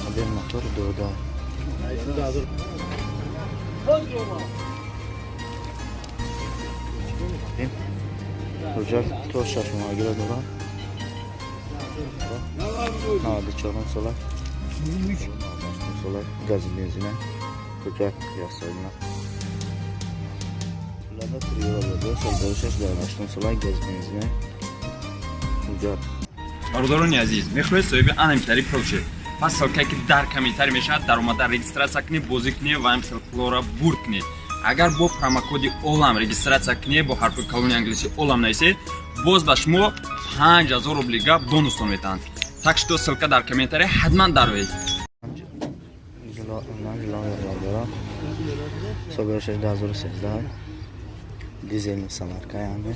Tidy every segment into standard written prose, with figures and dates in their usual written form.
Один мотор дода. Hocam toz şaşmaya göre dolar. Hadi çoğun sola. Sola gaz benzine. Hocam yasayla. Lada triyor oldu. Solda şaşlarlaştım sola gaz benzine. Hocam. Бародарони азиз, мехоҳед соҳиби анамитари пулшед. Пас солка ки дар камитар мешавад, даромада регистратсия кунед, бозӣ кунед ва ҳамин хелклора бурд кунед. Агар бо промокоди олам регистратсия кунед, бо ҳарфи калони англиси олам нависед, боз ба шумо 5000 рублига бонустон метаҳанд. Так что ссылка дар комментарий ҳатман дароед. Собирашаш 2013 дизельный самарка яъне.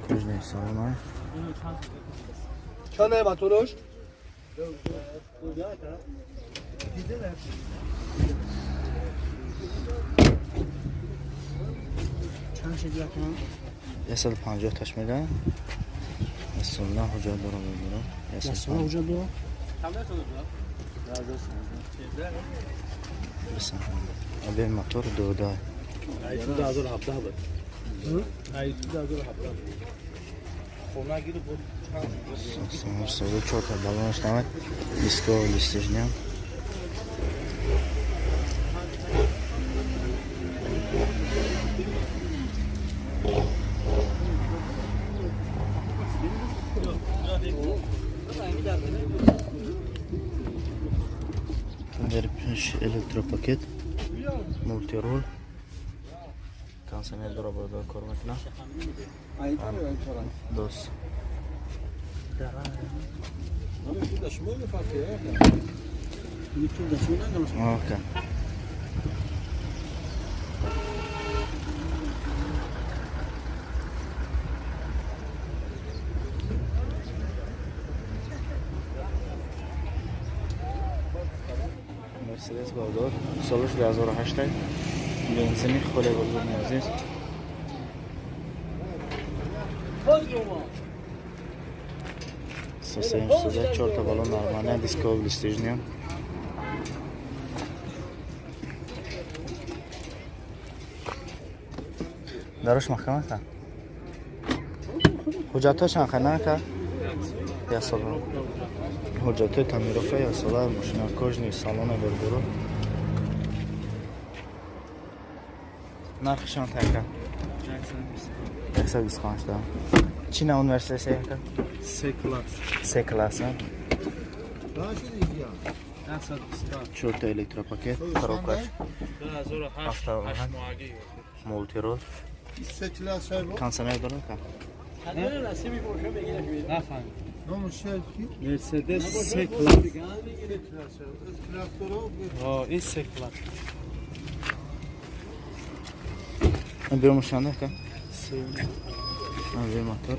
Кужный салона. Чане батурош? Чанд шидят ман? 150 таш мега. Ясона ҳуҷҷат дорам мегирам. Ясона ҳуҷҷат дорам? Абин мотор дода. Айсу 2017 буд. Айсу 2017. Хона гиро буд. Сода 4 та балонаш намад. Диско листежням. Электропакет, мультирол, консонер дорабарда кор мекунад. Дос. Окей. Mercedes Bavdor, سالش 2008 بنزینی خیلی بزرگ عزیز. سوسیج سوزه 4 تا بالون نرمانه دیسکو استیژنیم. دارش محکمه که حجتاش انخنه که یا سالون حجته تعمیرات یا سالار ماشین کجنی سالن بردارو نرخشان تکه 125 تا چی نمون ورسیسی که سه کلاس چورت الکتروپاکت کروکاش مولتی رول کانسنر دارم که Mercedes C-Class. این C-Class. Bir maşanda ka? Bir motor.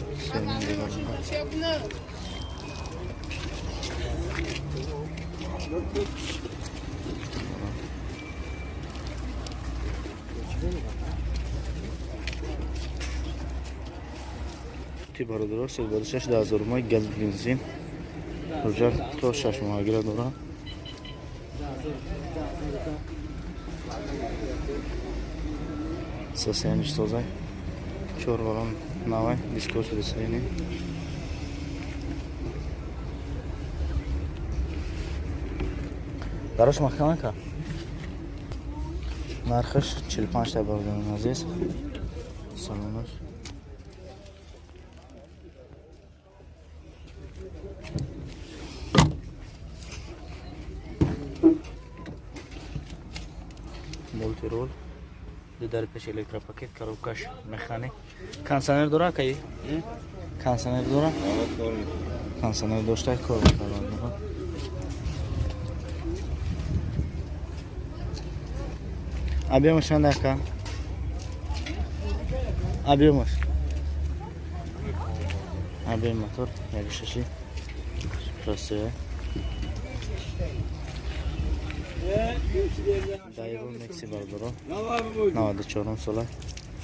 Бародаро садбаршаш 10000 май газ бензин ҳуҷҷат то 6 моҳагира дорам. Сасяниш созай 4 балон навай дискош ресайни дарош маҳкама ка нархаш 45 та бардан азиз салонаш مولتیرول در پیش الکتروپاکت کاروکاش مکانیک کانسنر داره کی کانسنر داره کانسنر داشته کار میکنه ابی ماشین دکا ابی موتور یک شیشه راسته Dayıbım Meksi var bura. 94 sola.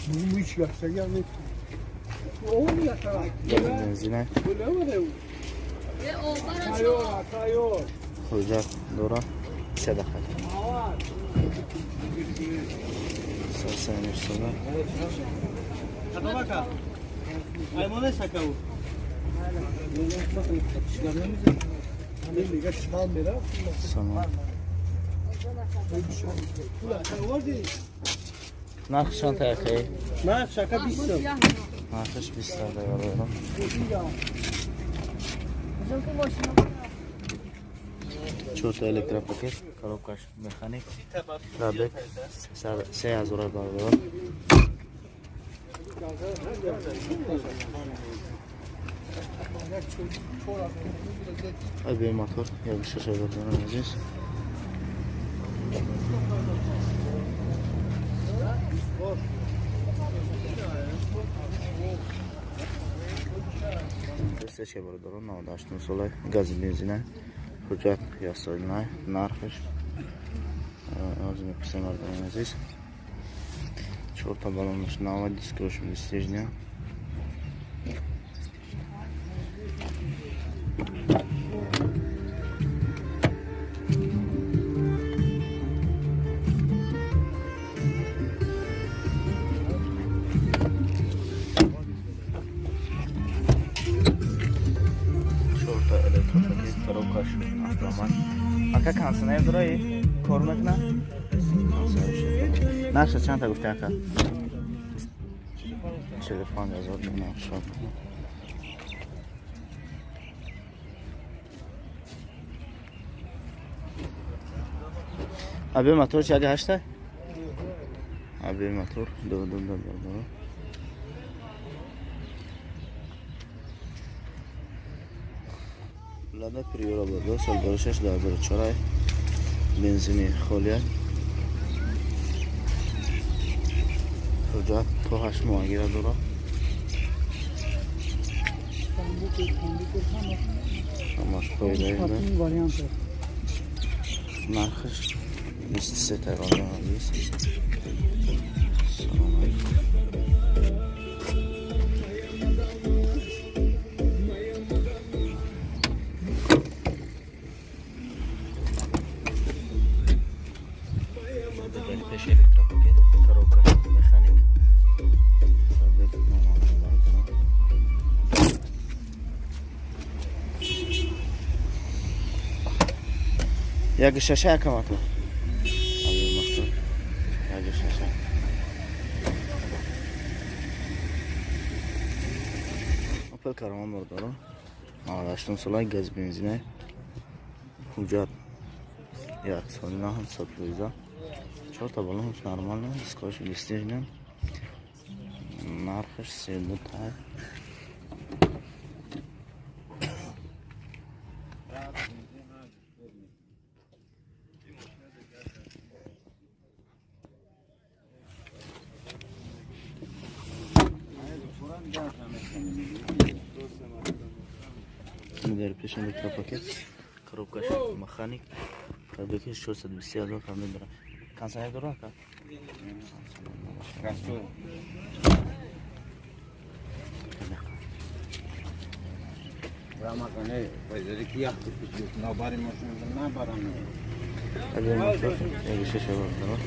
Bu hiç yaşta gelmedi. بنزینه حجت دورا 3 دقیقه سرسنش سودا سامان نرخ چند تاخی؟ نه شکر 20 تا نرخش 20 تا دارم چوت الکتروپاکت коробкаш механик пробег 3000 дорам ابي موتور يا بالشاشه بدنا عزيز Seshe bordoro 98 solay gaz benzine hujjat yasolinay narxish o'zim pismardan aziz 4 ta balonlash nova diskroshim stejnya Aka kansı ne durayı? Korumak ne? Nasıl çanta gufte aka? Telefon yazıyor mu? Şok. Abi motor çadı haşta? Abi motor do. Lada priora bordo sol 2006-2004 benzini xoliya hujjat to 8 moh giradura amash qo'yiladi narxish 23 ta olamiz Peş elektropaket, коробка mexanik. Sabit Jak şaşa kamato. Abi motor. Jak şaşa. Opel Karaman bordoro. Ağlaştım solay gaz benzine. Hujjat. Ya sonuna ham satılıyor. Чёрта балон нормально, скоч листежным. Нархаш седу тай. Модер пешен электропакет. Коробка механик. Пробеги 450 там набира. Kansaya durur ka? Kaçtı? Ramazan ne? Böyle ki yaptık biz. Ne bari maşınızda ne baranı? Hadi motor. Ya bir şey var.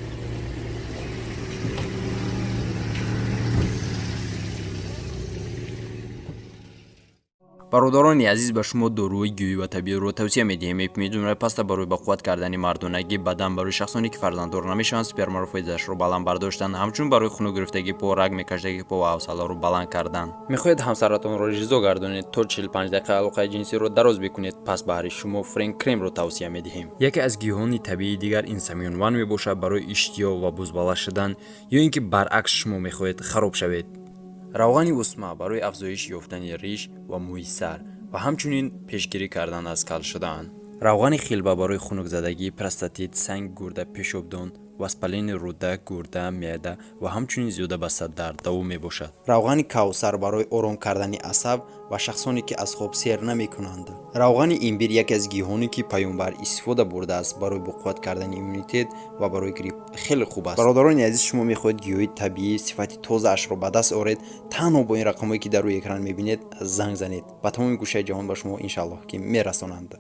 برادرانی عزیز به شما داروی گیاهی و طبیعی رو توصیه می‌دهیم. می‌دونید پاستا برای به قوت کردن مردانگی بدن برای شخصانی که فرزنددار نمیشن سپرم رو فایده‌اش رو بالا برداشتن همچون برای خون گرفتگی پا رگ میکشیدگی پا و حوصله رو بالا کردن. می‌خواهید همسرتون رو رضا گردونید تا 45 دقیقه علاقه جنسی رو دراز بکنید پس برای شما فرنک کریم رو توصیه می‌دهیم. یکی از گیاهان طبیعی دیگر اینسامیون وان میباشه برای اشتها و بزباله شدن یا اینکه برعکس شما می‌خواهید خراب شوید. روغن اسما برای افزایش یافتن ریش و موی سر و همچنین پیشگیری کردن از کل شدن. روغن خیلبه برای خنک زدگی، پروستات، سنگ گرده، پیشابدان васпалини руда, гурда, меъда ва ҳамчунин зиёда ба сардард давом мебошад. равғани кавсар барои ором кардани асаб ва шахсоне ки аз хоб сер намекунанд. равғани имбир яке аз гиҳоне ки паёнбар истифода бурдааст барои буқувват кардани иммунитет ва барои грипп хеле хуб аст. бародарони азиз, шумо мехоҳед гиёҳи табиӣ сифати тозаашро ба даст оред, танҳо бо ин рақамҳое ки дар рӯи экран мебинед занг занед. ба тамоми гӯшаи ҷаҳон ба шумо иншаллоҳ ки мерасонанд.